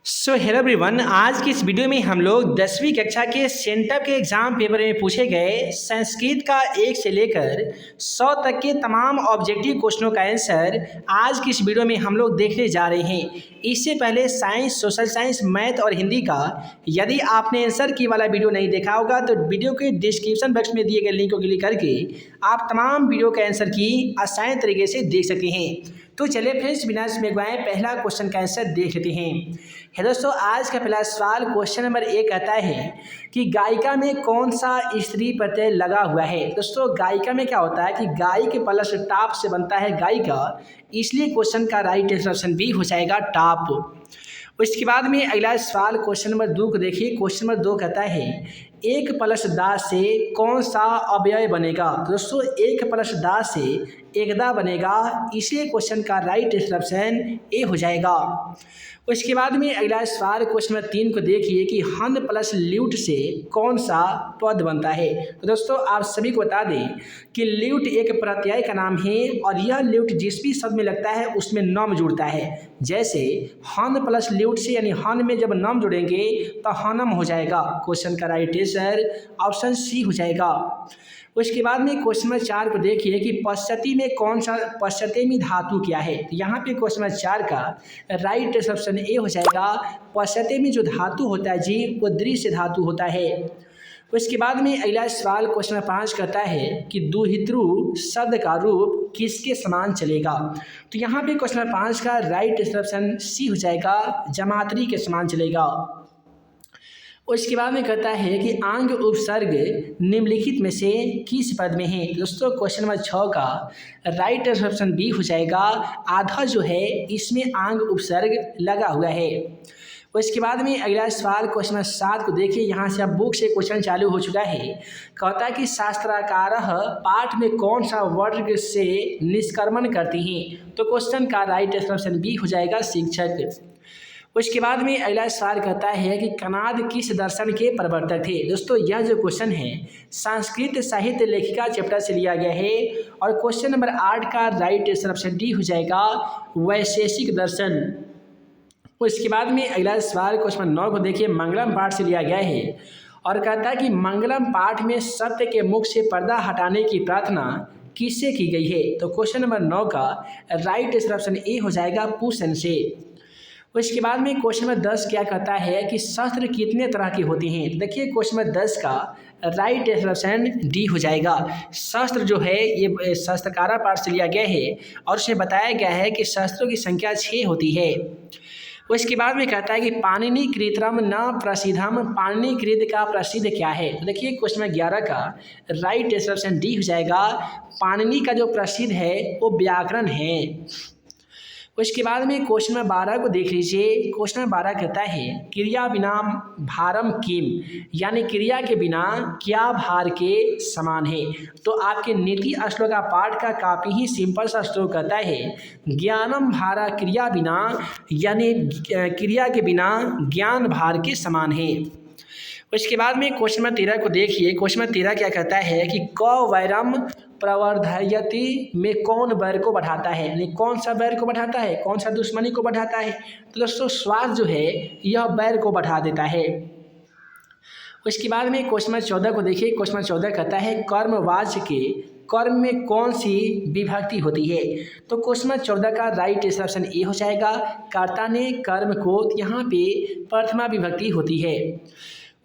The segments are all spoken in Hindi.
हेलो एवरीवन, आज की इस वीडियो में हम लोग 10वीं कक्षा के सेंटअप के एग्जाम पेपर में पूछे गए संस्कृत का 1 से लेकर 100 तक के तमाम ऑब्जेक्टिव क्वेश्चनों का आंसर आज की इस वीडियो में हम लोग देखने जा रहे हैं। इससे पहले साइंस, सोशल साइंस, मैथ और हिंदी का यदि आपने आंसर की वाला वीडियो नहीं देखा होगा तो वीडियो के डिस्क्रिप्शन बॉक्स में दिए गए लिंक को क्लिक करके आप तमाम वीडियो के आंसर की आसान तरीके से देख सकते हैं। तो चलिए फ्रेंड्स, बिना समय गवाए पहला क्वेश्चन का आंसर देख लेते हैं। है दोस्तों, आज का पहला सवाल क्वेश्चन नंबर 1 कहता है कि गायिका में कौन सा स्त्री प्रत्यय लगा हुआ है। दोस्तों, गायिका में क्या होता है कि गाय के प्लस टाप से बनता है गायिका, इसलिए क्वेश्चन का राइट ऑप्शन बी हो जाएगा टाप। उसके बाद में अगला सवाल क्वेश्चन नंबर 2 को देखिए। क्वेश्चन नंबर 2 कहता है एक प्लस दा से कौन सा अव्यय बनेगा। दोस्तों, एक प्लस दा से एकदा बनेगा, इसलिए क्वेश्चन का राइट ऑप्शन ए हो जाएगा। उसके बाद में अगला सवाल क्वेश्चन नंबर 3 को देखिए कि हन प्लस ल्यूट से कौन सा पद बनता है। तो दोस्तों, आप सभी को बता दें कि ल्यूट एक प्रत्यय का नाम है और यह ल्यूट जिस भी शब्द में लगता है उसमें नम जुड़ता है। जैसे हन प्लस ल्यूट से यानी हन में जब नम जुड़ेंगे तो हनम हो जाएगा। क्वेश्चन का राइट आंसर ऑप्शन सी हो जाएगा। उसके बाद में क्वेश्चन नंबर 4 को देखिए कि पश्चती में कौन सा पश्चते में धातु क्या है। तो यहाँ पे क्वेश्चन नंबर 4 का राइट ऑप्शन ए हो जाएगा। पश्चते में जो धातु होता है जी वो दृश्य धातु होता है। उसके बाद में अगला सवाल क्वेश्चन नंबर 5 कहता है कि दुहितृ शब्द का रूप किसके समान चलेगा। तो यहाँ पे क्वेश्चन नंबर 5 का राइट ऑप्शन सी हो जाएगा, जमात्री के समान चलेगा। उसके बाद में कहता है कि आंग उपसर्ग निम्नलिखित में से किस पद में है। दोस्तों, क्वेश्चन नंबर 6 का राइट ऑप्शन बी हो जाएगा। आधा जो है इसमें आंग उपसर्ग लगा हुआ है। उसके बाद में अगला सवाल क्वेश्चन नंबर 7 को देखिए। यहाँ से अब बुक से क्वेश्चन चालू हो चुका है। कहता है कि शास्त्राकारः पाठ में कौन सा वर्ग से निष्क्रमण करती हैं। तो क्वेश्चन का राइट ऑप्शन बी हो जाएगा, शिक्षक। उसके बाद में अगला सवाल कहता है कि कनाद किस दर्शन के प्रवर्तक थे। दोस्तों, यह जो क्वेश्चन है संस्कृत साहित्य लेखिका चैप्टर से लिया गया है और क्वेश्चन नंबर 8 का राइट ऑप्शन डी हो जाएगा, वैशेषिक दर्शन। उसके बाद में अगला सवाल क्वेश्चन नंबर 9 को देखिए, मंगलम पाठ से लिया गया है और कहता है कि मंगलम पाठ में सत्य के मुख से पर्दा हटाने की प्रार्थना किससे की गई है। तो क्वेश्चन नंबर 9 का राइट ऑप्शन ए हो जाएगा, पूषण से। उसके बाद में क्वेश्चन नंबर 10 क्या कहता है कि शस्त्र कितने तरह के होते हैं। देखिए, क्वेश्चन नंबर 10 का राइट ऑप्शन डी हो जाएगा। शस्त्र जो है ये शस्त्रकारा पाठ से लिया गया है और उसमें बताया गया है कि शस्त्रों की संख्या 6 होती है। उसके बाद में कहता है कि पाणिनि कृतम न प्रसिद्धम, पाणिनि कृत का प्रसिद्ध क्या है। तो देखिए, क्वेश्चन नंबर 11 का राइट ऑप्शन डी हो जाएगा। पाणिनि का जो प्रसिद्ध है वो व्याकरण है। उसके बाद में क्वेश्चन नंबर 12 को देख लीजिए। क्वेश्चन नंबर 12 कहता है क्रिया बिना भारम किम, यानी क्रिया के बिना क्या भार के समान है। तो आपके नीति श्लोक का पाठ का काफ़ी ही सिंपल सा श्लोक कहता है ज्ञानम भारा क्रिया बिना, यानी क्रिया के बिना ज्ञान भार के समान है। उसके बाद में क्वेश्चन नंबर 13 को देखिए। क्वेश्चन नंबर 13 क्या कहता है कि क वैरम प्रवर्धयति में कौन वैर को बढ़ाता है, यानी कौन सा वैर को बढ़ाता है, कौन सा दुश्मनी को बढ़ाता है। तो दोस्तों, स्वार्थ जो है यह वैर को बढ़ा देता है। उसके बाद में क्वेश्चन नंबर 14 को देखिए। क्वेश्चन नंबर 14 कहता है कर्मवाच्य के कर्म में कौन सी विभक्ति होती है। तो क्वेश्चन नंबर 14 का राइट ऑप्शन ए हो जाएगा, कर्ता ने कर्म को, यहाँ पे प्रथमा विभक्ति होती है।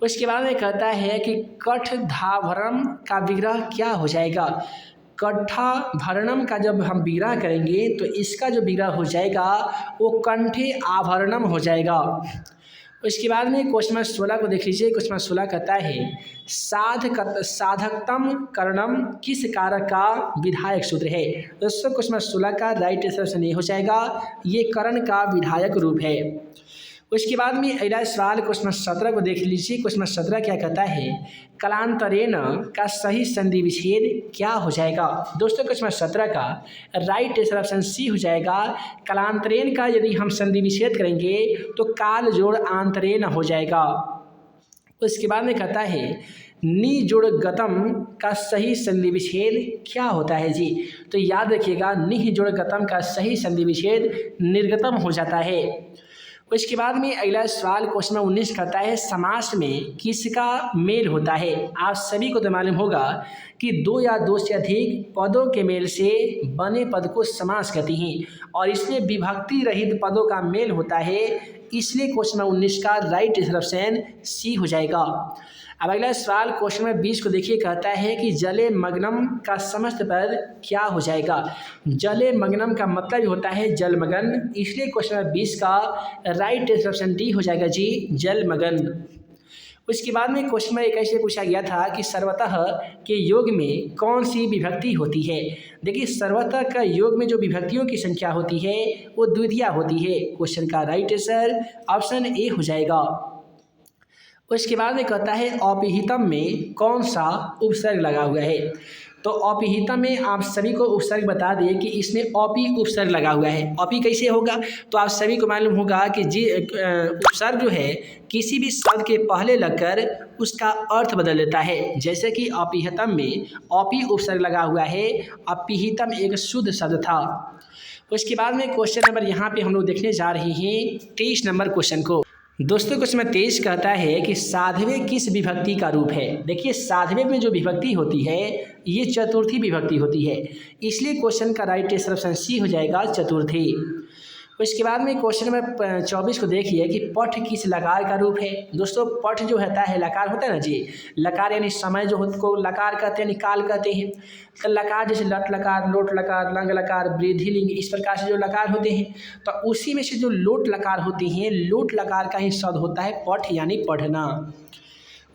उसके बाद में कहता है कि कठधाभरणम का विग्रह क्या हो जाएगा। कट्ठाभरणम का जब हम विग्रह करेंगे तो इसका जो विग्रह हो जाएगा वो कंठे आभरणम हो जाएगा। उसके बाद में क्वेश्चन नंबर 16 को देख लीजिए। क्वेश्चन नंबर 16 कहता है साधकतम करणम किस कारक का विधायक सूत्र है। दोस्तों, क्वेश्चन नंबर 16 का राइट ऑप्शन ये हो जाएगा, ये करण का विधायक रूप है। उसके बाद में अगला सवाल क्वेश्चन नंबर 17 को देख लीजिए। क्वेश्चन नंबर 17 क्या कहता है कलांतरेण का सही संधि विच्छेद क्या हो जाएगा। दोस्तों, क्वेश्चन नंबर 17 का राइट ऑप्शन सी हो जाएगा। कलांतरेण का यदि हम संधि विच्छेद करेंगे तो काल जोड़ आंतरेण हो जाएगा। उसके बाद में कहता है नि जोड़ गतम का सही संधि विच्छेद क्या होता है जी। तो याद रखिएगा, नि जोड़ गतम का सही संधि विच्छेद निर्गतम हो जाता है। उसके बाद में अगला सवाल क्वेश्चन नंबर 19 करता है समास में किसका मेल होता है। आप सभी को तो मालूम होगा कि दो या दो से अधिक पदों के मेल से बने पद को समास कहते हैं और इसमें विभक्ति रहित पदों का मेल होता है, इसलिए क्वेश्चन नंबर 19 का राइट ऑप्शन सी हो जाएगा। अब अगला सवाल क्वेश्चन नंबर 20 को देखिए, कहता है कि जले मग्नम का समस्त पद क्या हो जाएगा। जले मग्नम का मतलब होता है जलमग्न, इसलिए क्वेश्चन नंबर 20 का राइट ऑप्शन डी हो जाएगा जी, जलमग्न। उसके बाद में क्वेश्चन नंबर 21 से पूछा गया था कि सर्वतः के योग में कौन सी विभक्ति होती है। देखिए सर्वतः का योग में जो विभक्तियों की संख्या होती है वो द्वितीय होती है। क्वेश्चन का राइट आंसर ऑप्शन ए हो जाएगा। उसके बाद में कहता है औपिहितम में कौन सा उपसर्ग लगा हुआ है। तो औपिहितम में आप सभी को उपसर्ग बता दिए कि इसमें औपी उपसर्ग लगा हुआ है। औपी कैसे होगा, तो आप सभी को मालूम होगा कि जी उपसर्ग जो है किसी भी शब्द के पहले लगकर उसका अर्थ बदल देता है। जैसे कि औपिहितम में औपी उपसर्ग लगा हुआ है, अपिहितम एक शुद्ध शब्द था। उसके बाद में क्वेश्चन नंबर यहाँ पे हम लोग देखने जा रहे हैं 23 नंबर क्वेश्चन को। दोस्तों क्वेश्चन नंबर 23 कहता है कि साध्वी किस विभक्ति का रूप है। देखिए साध्वी में जो विभक्ति होती है ये चतुर्थी विभक्ति होती है, इसलिए क्वेश्चन का राइट ऑप्शन सी हो जाएगा, चतुर्थी। उसके बाद में क्वेश्चन नंबर 24 को देखिए कि पठ किस लकार का रूप है। दोस्तों पठ जो होता है लकार होता है ना जी, लकार यानी समय जो को लकार कहते हैं, निकाल कहते हैं। तो लकार जैसे लट लकार, लोट लकार, लंग लकार, वृद्धि लिंग, इस प्रकार से जो लकार होते हैं, तो उसी में से जो लोट लकार होते हैं, लोट लकार का ही शब्द होता है पठ यानी पढ़ना।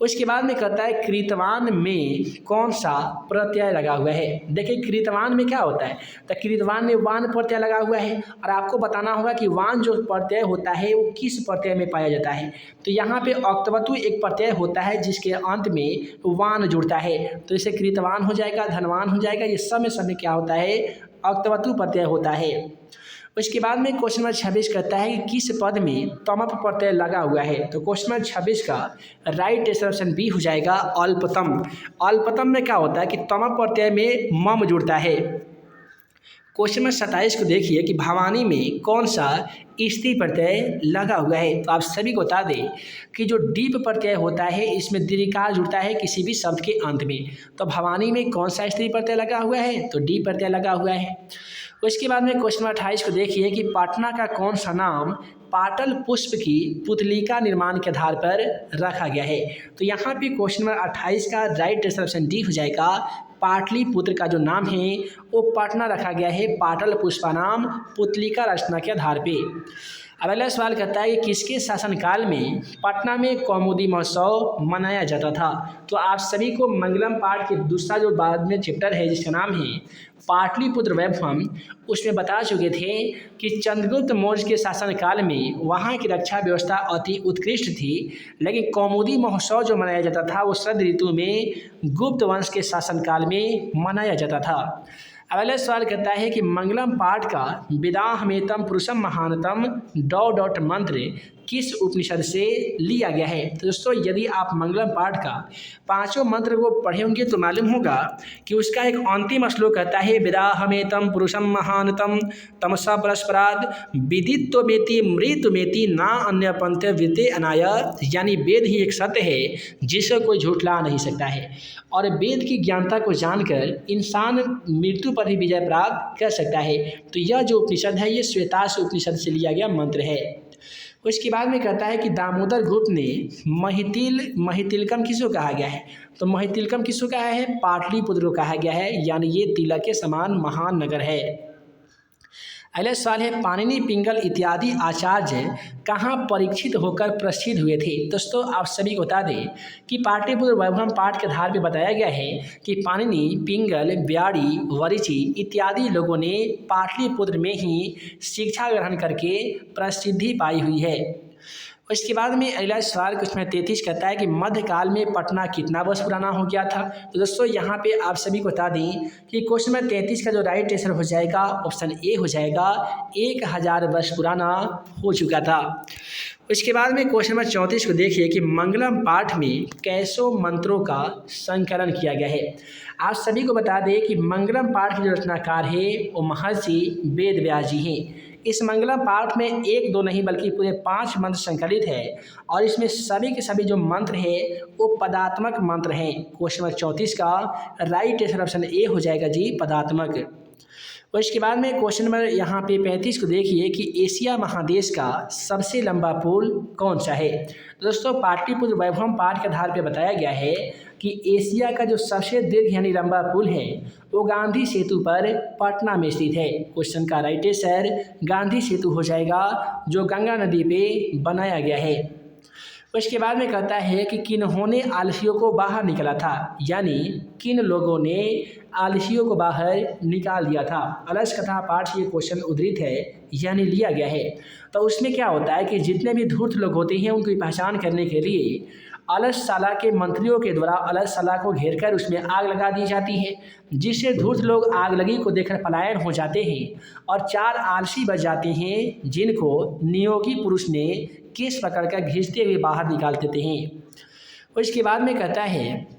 उसके बाद में कहता है कृतवान में कौन सा प्रत्यय लगा हुआ है। देखिए कृतवान में क्या होता है, तो कृतवान में वान प्रत्यय लगा हुआ है और आपको बताना होगा कि वान जो प्रत्यय होता है वो किस प्रत्यय में पाया जाता है। तो यहाँ पे अक्तवतु एक प्रत्यय होता है जिसके अंत में वान जुड़ता है, तो इसे कृतवान हो जाएगा, धनवान हो जाएगा। ये सब में क्या होता है, अक्तवतु प्रत्यय होता है। उसके बाद में क्वेश्चन नंबर 26 कहता है कि किस पद में तमप प्रत्यय लगा हुआ है। तो क्वेश्चन नंबर 26 का राइट ऑप्शन बी हो जाएगा, अल्पतम। अल्पतम में क्या होता है कि तमप प्रत्यय में मम जुड़ता है। क्वेश्चन नंबर 27 को देखिए कि भवानी में कौन सा स्त्री प्रत्यय लगा हुआ है। तो आप सभी को बता दें कि जो डीप प्रत्यय होता है इसमें दीर्घकार जुड़ता है किसी भी शब्द के अंत में। तो भवानी में कौन सा स्त्री प्रत्यय लगा हुआ है, तो डी प्रत्यय लगा हुआ है। उसके बाद में क्वेश्चन नंबर 28 को देखिए कि पटना का कौन सा नाम पाटल पुष्प की पुतलिका निर्माण के आधार पर रखा गया है। तो यहाँ पे क्वेश्चन नंबर 28 का राइट ऑप्शन डी हो जाएगा, पाटलिपुत्र का जो नाम है वो पटना रखा गया है पाटल पुष्पा नाम पुतलिका रचना के आधार पे। अब अगला सवाल कहता है कि किसके शासनकाल में पटना में कौमुदी महोत्सव मनाया जाता था। तो आप सभी को मंगलम पाठ के दूसरा जो बाद में चैप्टर है जिसका नाम है पाटलिपुत्र वैभवम, उसमें बता चुके थे कि चंद्रगुप्त मौर्य के शासनकाल में वहाँ की रक्षा व्यवस्था अति उत्कृष्ट थी, लेकिन कौमुदी महोत्सव जो मनाया जाता था वो शरद ऋतु में गुप्त वंश के शासनकाल में मनाया जाता था। अगला सवाल कहता है कि मंगलम पाठ का विदाहमेतम पुरुषम महानतम डॉट मंत्र किस उपनिषद से लिया गया है। तो दोस्तों यदि आप मंगलम पाठ का पांचों मंत्र को पढ़े होंगे तो मालूम होगा कि उसका एक अंतिम श्लोक कहता है विदाहमेतम पुरुषम महानतम तमसा परस्पराद विदित्व मेति मृत्यु मेति ना अन्य पंथ विद्य अनाय, यानी वेद ही एक सत्य है जिसे कोई झूठला नहीं सकता है और वेद की ज्ञानता को जानकर इंसान मृत्यु पर ही विजय प्राप्त कर सकता है। तो यह जो उपनिषद है ये श्वेतास उपनिषद से लिया गया मंत्र है। उसके बाद में कहता है कि दामोदर गुप्त ने महितिलकम किसको कहा गया है। तो महितिलकम किसको कहा है, पाटलिपुत्र को कहा गया है, यानी ये तिलक के समान महान नगर है। अगला सवाल है पाणिनि पिंगल इत्यादि आचार्य कहाँ परीक्षित होकर प्रसिद्ध हुए थे। दोस्तों आप सभी को बता दें कि पाटलिपुत्र वैभवम पाठ के आधार पर बताया गया है कि पाणिनि, पिंगल, ब्याड़ी, वरिचि इत्यादि लोगों ने पाटलिपुत्र में ही शिक्षा ग्रहण करके प्रसिद्धि पाई हुई है। उसके बाद में अगला सवाल क्वेश्चन नंबर 33 कहता है कि मध्यकाल में पटना कितना वर्ष पुराना हो गया था। तो दोस्तों यहाँ पे आप सभी को बता दें कि क्वेश्चन नंबर 33 का जो राइट आंसर हो जाएगा ऑप्शन ए हो जाएगा, 1000 वर्ष पुराना हो चुका था। उसके बाद में क्वेश्चन नंबर 34 को देखिए कि मंगलम पाठ में कैसों मंत्रों का संकलन किया गया है। आप सभी को बता दें कि मंगलम पाठ के जो रचनाकार है वो महर्षि वेद व्यास जी हैं, इस मंगलम पाठ में एक दो नहीं बल्कि पूरे 5 मंत्र संकलित है और इसमें सभी के सभी जो मंत्र हैं वो पदात्मक मंत्र हैं। क्वेश्चन नंबर 34 का राइट आंसर ऑप्शन ए हो जाएगा जी, पदात्मक। और इसके बाद में क्वेश्चन नंबर यहाँ पे 35 को देखिए कि एशिया महादेश का सबसे लंबा पुल कौन सा है। तो दोस्तों पाटलिपुत्र वैभवम पाठ के आधार पे बताया गया है कि एशिया का जो सबसे दीर्घ यानी लंबा पुल है वो गांधी सेतु पर पटना में स्थित है। क्वेश्चन का राइट आंसर गांधी सेतु हो जाएगा जो गंगा नदी पे बनाया गया है। उसके बाद में कहता है कि किन्होंने आलसियों को बाहर निकाला था, यानी किन लोगों ने आलसियों को बाहर निकाल दिया था। अलस कथा पाठ से ये क्वेश्चन उद्धृत है यानी लिया गया है। तो उसमें क्या होता है कि जितने भी धूर्त लोग होते हैं उनकी पहचान करने के लिए अलसशाला के मंत्रियों के द्वारा अलसशाला को घेर कर उसमें आग लगा दी जाती है, जिससे धूर्त लोग आग लगी को देखकर पलायन हो जाते हैं और 4 आलसी बच जाते हैं जिनको नियोगी पुरुष ने केस पकड़कर घिसते हुए बाहर निकाल देते हैं। और इसके बाद में कहता है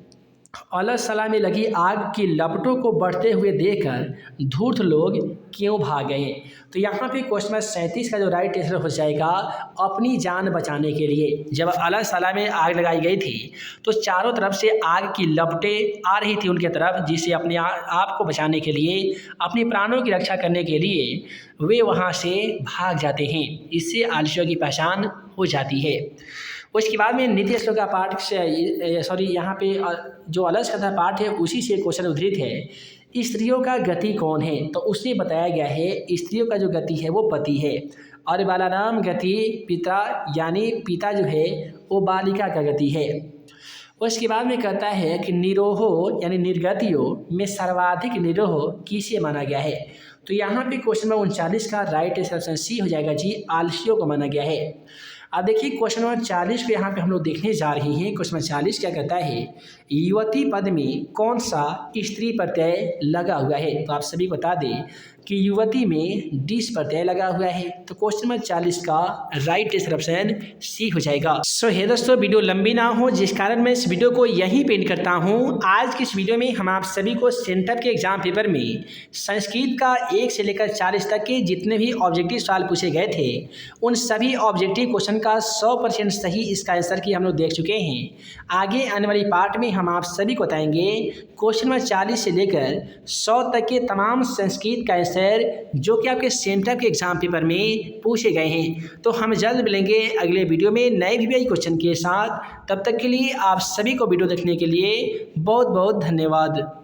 अलसशाला में लगी आग की लपटों को बढ़ते हुए देखकर धूर्त लोग क्यों भाग गए। तो यहाँ पे क्वेश्चन नंबर 37 का जो राइट आंसर हो जाएगा अपनी जान बचाने के लिए। जब अलसशाला में आग लगाई गई थी तो चारों तरफ से आग की लपटें आ रही थी उनके तरफ, जिससे अपने आप को बचाने के लिए, अपने प्राणों की रक्षा करने के लिए वे वहाँ से भाग जाते हैं। इससे आलसियों की पहचान हो जाती है। उसके बाद में नीति श्लोक का पाठ से यहाँ पे जो अलस कथा पाठ है उसी से क्वेश्चन उद्धृत है। स्त्रियों का गति कौन है। तो उसमें बताया गया है स्त्रियों का जो गति है वो पति है और बालानाम गति पिता, यानी पिता जो है वो बालिका का गति है। उसके बाद में कहता है कि निरोहो यानी निर्गतियों में सर्वाधिक निरोह किसे माना गया है। तो यहाँ पे क्वेश्चन नंबर 39 का राइट आंसर सी हो जाएगा जी, आलसियों को माना गया है। अब देखिए क्वेश्चन नंबर 40 को यहाँ पे हम लोग देखने जा रहे हैं। क्वेश्चन नंबर 40 क्या कहता है, युवती पद में कौन सा स्त्री प्रत्यय लगा हुआ है। तो आप सभी को बता दें कि युवती में डिस प्रत्यय लगा हुआ है। तो क्वेश्चन नंबर 40 का राइट आंसर ऑप्शन सी हो जाएगा। सो हे दोस्तों वीडियो लंबी ना हो जिस कारण मैं इस वीडियो को यहीं पे एंड करता हूँ। आज की इस वीडियो में हम आप सभी को सेंटर के एग्जाम पेपर में संस्कृत का 1 से लेकर 40 तक के जितने भी ऑब्जेक्टिव सवाल पूछे गए थे उन सभी ऑब्जेक्टिव क्वेश्चन का 100% सही इसका आंसर की हम लोग देख चुके हैं। आगे आने वाली पार्ट में हम आप सभी को बताएंगे क्वेश्चन नंबर 40 से लेकर 100 तक के तमाम संस्कृत का आंसर जो कि आपके सेंटर के एग्जाम पेपर में पूछे गए हैं। तो हम जल्द मिलेंगे अगले वीडियो में नए वीवीआई क्वेश्चन के साथ। तब तक के लिए आप सभी को वीडियो देखने के लिए बहुत बहुत धन्यवाद।